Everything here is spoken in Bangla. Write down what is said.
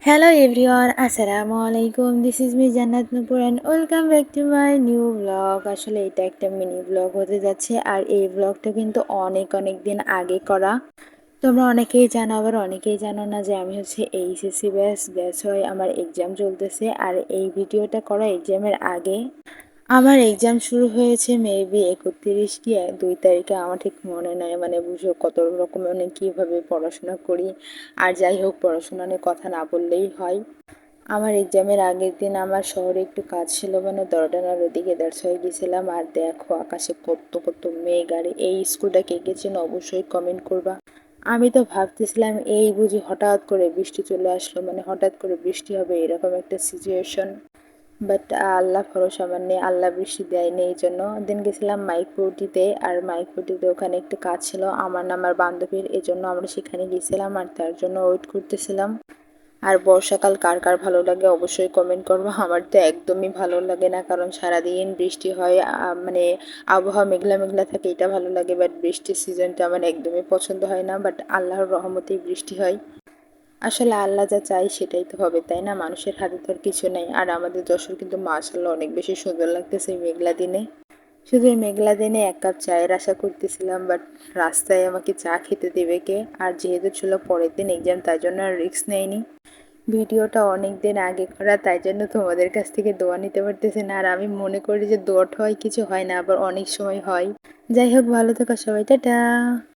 Hello everyone, আসসালামু আলাইকুম। This is me Jannat Nupur and welcome back to my new blog. আসলে এটা একটা মিনি ব্লগ হতে যাচ্ছে, আর এই ব্লগটা কিন্তু অনেক অনেক দিন আগে করা। তোমরা অনেকেই জানো, আবার অনেকেই জানো না যে আমি হচ্ছে এইচএসসি ব্যাচ হয়, আমার এক্সাম চলতেছে। আর এই ভিডিওটা করা এক্সামের আগে। আমার এক্সাম শুরু হয়েছে মেবি 31 কি 2 তারিখে, আমার ঠিক মনে নাই। মানে বুঝো কত রকম মানে কীভাবে পড়াশোনা করি। আর যাই হোক, পড়াশোনা নিয়ে কথা না বললেই হয়। আমার এক্সামের আগের দিন আমার শহরে একটু কাজ ছিল, মানে দরডানার ওদিকে হয়ে গেছিলাম। আর দেখো আকাশে কত কত মেঘ। আর এই স্কুলটা কে কে চেনো অবশ্যই কমেন্ট করবা। আমি তো ভাবতেছিলাম এই বুঝি হঠাৎ করে বৃষ্টি চলে আসলো, মানে হঠাৎ করে বৃষ্টি হবে এরকম একটা সিচুয়েশন। বাট আল্লাহ ভরসা, মানে আল্লাহ বৃষ্টি দেয়নি। এই জন্য দিন গেছিলাম মাইক্রোটিতে, আর মাইক্রোটিতে ওখানে একটু কাজ ছিল আমার না আমার বান্ধবীর, এই জন্য আমরা সেখানে গেছিলাম আর তার জন্য ওয়েট করতেছিলাম। আর বর্ষাকাল কার কার ভালো লাগে অবশ্যই কমেন্ট করবো। আমার তো একদমই ভালো লাগে না, কারণ সারাদিন বৃষ্টি হয়, মানে আবহাওয়া মেঘলা মেঘলা থাকে, এটা ভালো লাগে। বাট বৃষ্টির সিজনটা আমার একদমই পছন্দ হয় না, বাট আল্লাহর রহমতেই বৃষ্টি হয়। আসলে আল্লাহ যা চাই সেটাই তো হবে, তাই না? মানুষের হাতে তো আর কিছু নেই। আর আমাদের যশোর কিন্তু মাশাআল্লাহ অনেক বেশি সুন্দর লাগতেছে এই মেঘলা দিনে। শুধু এই মেঘলা দিনে এক কাপ চায়ের আশা করতেছিলাম, বাট রাস্তায় আমাকে চা খেতে দেবে কে? আর যেহেতু ছিল পরের দিন এক্সাম, তাই জন্য আর রিস্ক নেয়নি। ভিডিওটা অনেক দিন আগে করা, তাই জন্য তোমাদের কাছ থেকে দোয়া নিতে পারতেছি না। আর আমি মনে করি যে দোয়াটা হয় কিছু হয় না, আবার অনেক সময় হয়। যাই হোক, ভালো থাকো সবাই, টাটা।